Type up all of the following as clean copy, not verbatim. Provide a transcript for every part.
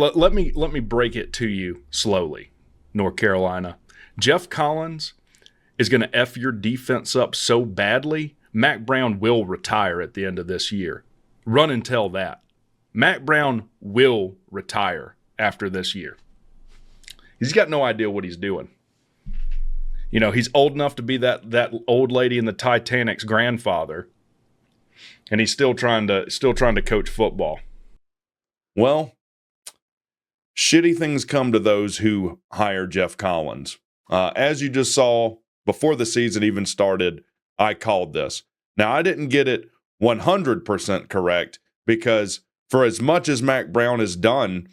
Let me break it to you slowly, North Carolina. Geoff Collins is going to F your defense up so badly, Mack Brown will retire at the end of this year. Run and tell that. Mack Brown will retire after this year. He's got no idea what he's doing. You know, he's old enough to be that old lady in the Titanic's grandfather, and he's still trying to coach football. Well, shitty things come to those who hire Geoff Collins. As you just saw, before the season even started, I called this. Now, I didn't get it 100% correct because for as much as Mack Brown has done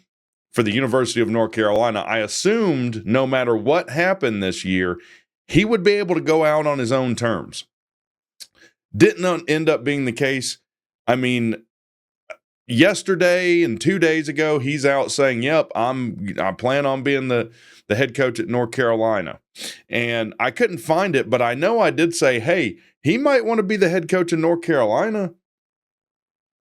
for the University of North Carolina, I assumed no matter what happened this year, he would be able to go out on his own terms. Didn't end up being the case. I mean, yesterday and 2 days ago, he's out saying, yep, I plan on being the head coach at North Carolina. And I couldn't find it, but I know I did say, hey, he might want to be the head coach in North Carolina.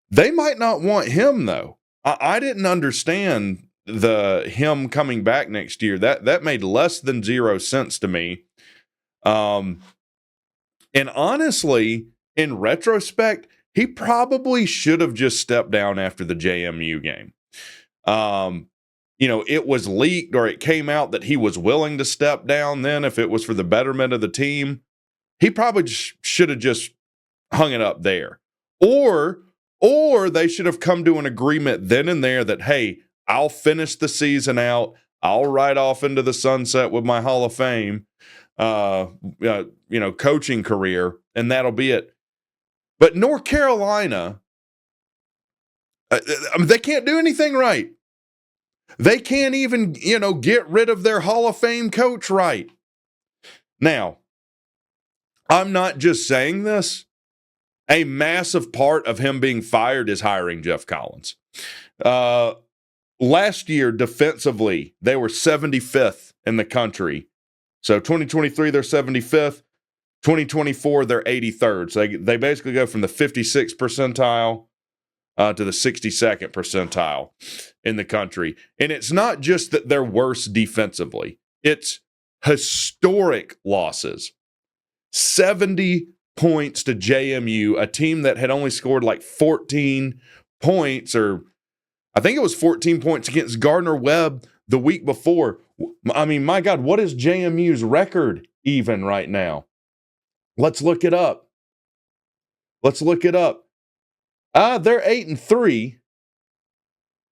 They might not want him, though. I didn't understand him coming back next year. That made less than 0 sense to me. And honestly, in retrospect, he probably should have just stepped down after the JMU game. It was leaked or it came out that he was willing to step down then if it was for the betterment of the team. He probably should have just hung it up there. Or they should have come to an agreement then and there that, hey, I'll finish the season out. I'll ride off into the sunset with my Hall of Fame, coaching career, and that'll be it. But North Carolina, they can't do anything right. They can't even, get rid of their Hall of Fame coach right. Now, I'm not just saying this. A massive part of him being fired is hiring Geoff Collins. Last year, defensively, they were 75th in the country. So 2023, they're 75th. 2024, they're 83rd. So they basically go from the 56th percentile to the 62nd percentile in the country. And it's not just that they're worse defensively. It's historic losses. 70 points to JMU, a team that had only scored like 14 points, or I think it was 14 points against Gardner-Webb the week before. I mean, my God, what is JMU's record even right now? Let's look it up. They're 8-3.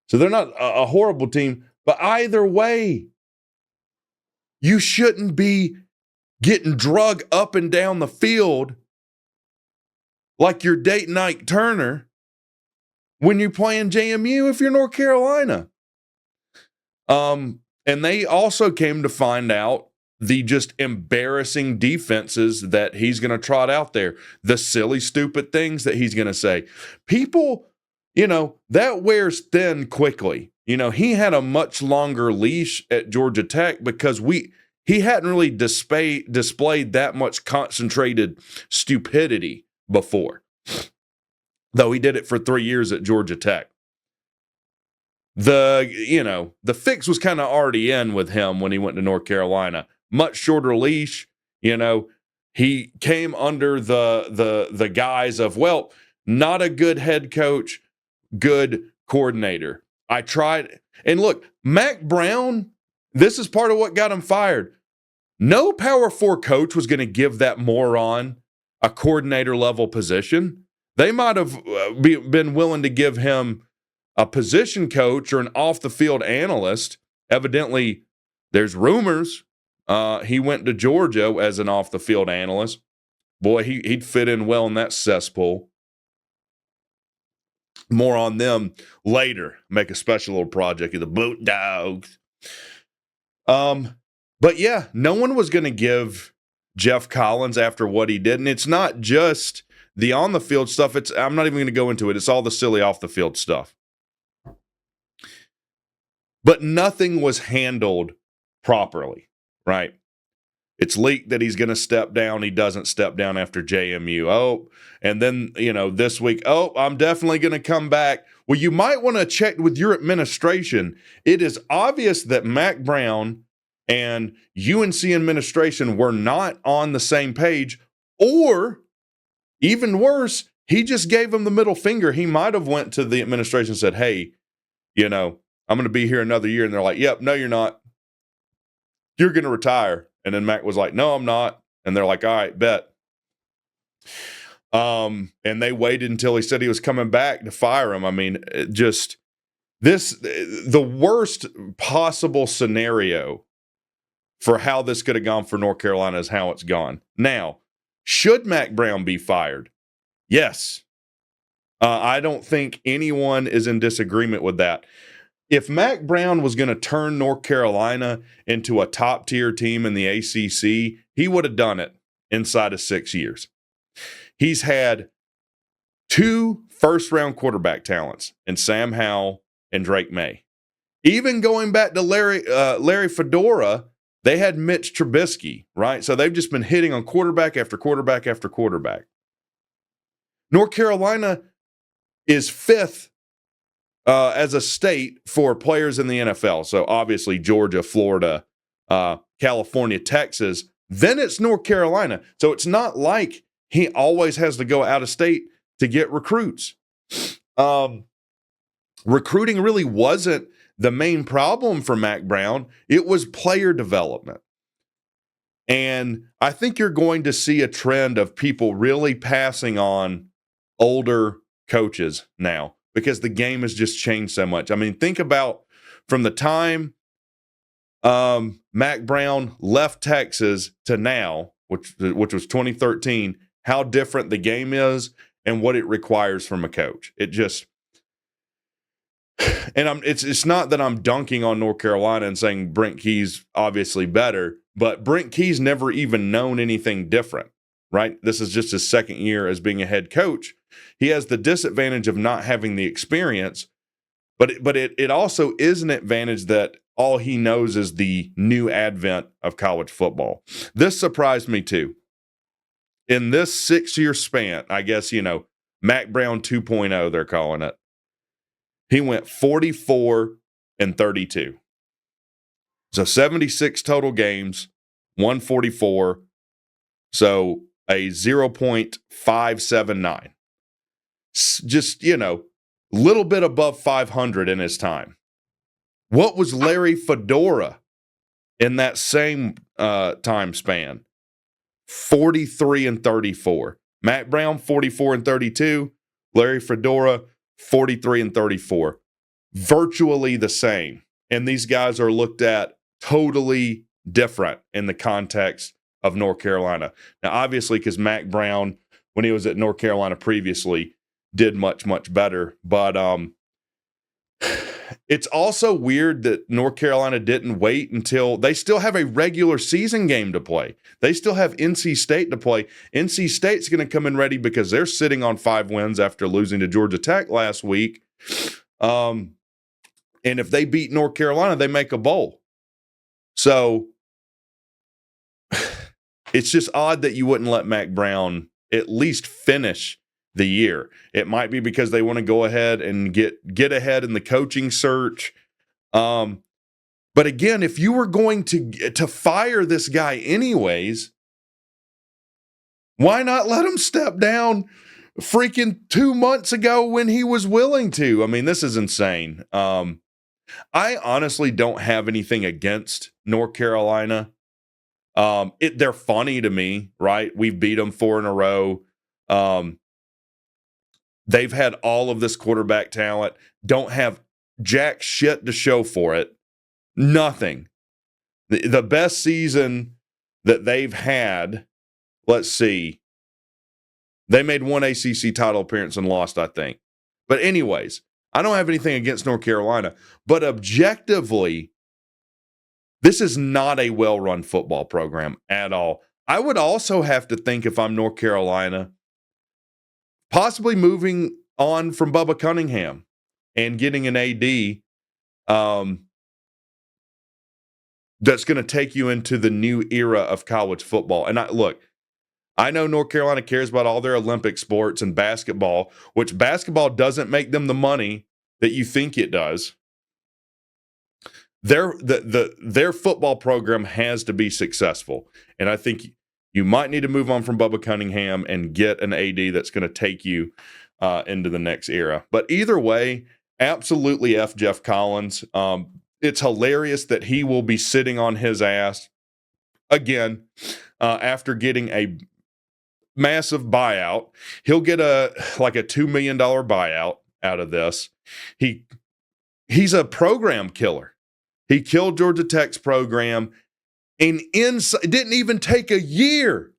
So they're not a horrible team. But either way, you shouldn't be getting drug up and down the field like you're dating Ike Turner when you're playing JMU if you're North Carolina. And they also came to find out the just embarrassing defenses that he's going to trot out there, the silly, stupid things that he's going to say. People, that wears thin quickly. He had a much longer leash at Georgia Tech because he hadn't really displayed that much concentrated stupidity before, though he did it for 3 years at Georgia Tech. The fix was kind of already in with him when he went to North Carolina. Much shorter leash, he came under the guise of, well, not a good head coach, good coordinator. I tried, and look, Mack Brown, this is part of what got him fired. No Power 4 coach was going to give that moron a coordinator level position. They might have been willing to give him a position coach or an off the field analyst. Evidently, there's rumors he went to Georgia as an off the field analyst. Boy, he'd fit in well in that cesspool. More on them later. Make a special little project of the Boot Dogs. But yeah, no one was going to give Geoff Collins after what he did. And it's not just the on the field stuff. I'm not even going to go into it. It's all the silly off the field stuff. But nothing was handled properly, right? It's leaked that he's going to step down. He doesn't step down after JMU. Oh, and then, this week, I'm definitely going to come back. Well, you might want to check with your administration. It is obvious that Mack Brown and UNC administration were not on the same page, or even worse, he just gave him the middle finger. He might have went to the administration and said, hey, I'm going to be here another year. And they're like, yep, no, you're not. You're going to retire. And then Mack was like, no, I'm not. And they're like, all right, bet. And they waited until he said he was coming back to fire him. I mean, the worst possible scenario for how this could have gone for North Carolina is how it's gone. Now, should Mack Brown be fired? Yes. I don't think anyone is in disagreement with that. If Mack Brown was going to turn North Carolina into a top-tier team in the ACC, he would have done it inside of 6 years. He's had 2 first-round quarterback talents in Sam Howell and Drake May. Even going back to Larry Fedora, they had Mitch Trubisky, right? So they've just been hitting on quarterback after quarterback after quarterback. North Carolina is 5th as a state for players in the NFL. So obviously Georgia, Florida, California, Texas. Then it's North Carolina. So it's not like he always has to go out of state to get recruits. Recruiting really wasn't the main problem for Mack Brown. It was player development. And I think you're going to see a trend of people really passing on older coaches now, because the game has just changed so much. I mean, think about from the time Mack Brown left Texas to now, which was 2013, how different the game is and what it requires from a coach. It just, and it's not that I'm dunking on North Carolina and saying Brent Key's obviously better, but Brent Key's never even known anything different, right? This is just his second year as being a head coach. He has the disadvantage of not having the experience, but it also is an advantage that all he knows is the new advent of college football. This surprised me too. In this 6-year span, I guess, Mack Brown 2.0, they're calling it. He went 44-32. So 76 total games, 144. So a 0.579. Just, little bit above 500 in his time. What was Larry Fedora in that same time span? 43-34. Mack Brown, 44-32. Larry Fedora, 43-34. Virtually the same. And these guys are looked at totally different in the context of North Carolina. Now, obviously, because Mack Brown, when he was at North Carolina previously, did much, much better. But it's also weird that North Carolina didn't wait until they still have a regular season game to play. They still have NC State to play. NC State's going to come in ready because they're sitting on 5 wins after losing to Georgia Tech last week. And if they beat North Carolina, they make a bowl. So it's just odd that you wouldn't let Mack Brown at least finish the year. It might be because they want to go ahead and get ahead in the coaching search. But again, if you were going to fire this guy anyways, why not let him step down freaking 2 months ago when he was willing to? I mean, this is insane. I honestly don't have anything against North Carolina. They're funny to me, right? We've beat them 4 in a row. They've had all of this quarterback talent, don't have jack shit to show for it. Nothing. The best season that they've had, let's see, they made 1 ACC title appearance and lost, I think. But anyways, I don't have anything against North Carolina, but objectively, this is not a well-run football program at all. I would also have to think, if I'm North Carolina, possibly moving on from Bubba Cunningham and getting an AD that's going to take you into the new era of college football. And I know North Carolina cares about all their Olympic sports and basketball, which basketball doesn't make them the money that you think it does. Their football program has to be successful. And I think you might need to move on from Bubba Cunningham and get an AD that's going to take you into the next era. But either way, absolutely F Geoff Collins. It's hilarious that he will be sitting on his ass again after getting a massive buyout. He'll get a $2 million buyout out of this. He's a program killer. He killed Georgia Tech's program, and it didn't even take a year.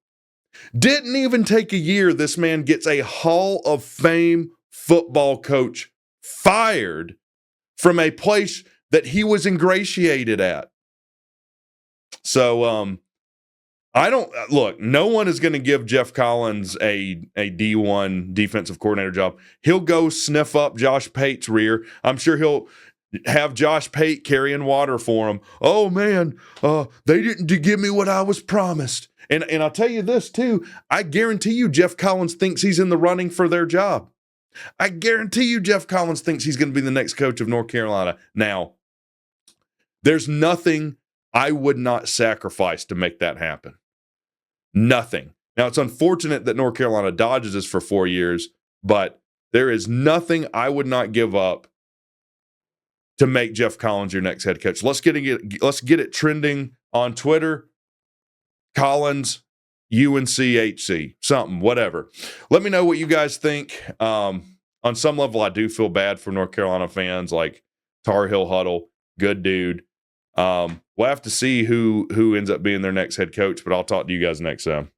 This man gets a Hall of Fame football coach fired from a place that he was ingratiated at. So, no one is going to give Geoff Collins a D1 defensive coordinator job. He'll go sniff up Josh Pate's rear. I'm sure he'll have Josh Pate carrying water for him. Oh man, they didn't give me what I was promised. And I'll tell you this too, I guarantee you Geoff Collins thinks he's in the running for their job. I guarantee you Geoff Collins thinks he's going to be the next coach of North Carolina. Now, there's nothing I would not sacrifice to make that happen. Nothing. Now, it's unfortunate that North Carolina dodges this for 4 years, but there is nothing I would not give up to make Geoff Collins your next head coach. Let's get it trending on Twitter. Collins, UNCHC, something, whatever. Let me know what you guys think. On some level, I do feel bad for North Carolina fans, like Tar Heel Huddle, good dude. We'll have to see who ends up being their next head coach, but I'll talk to you guys next time.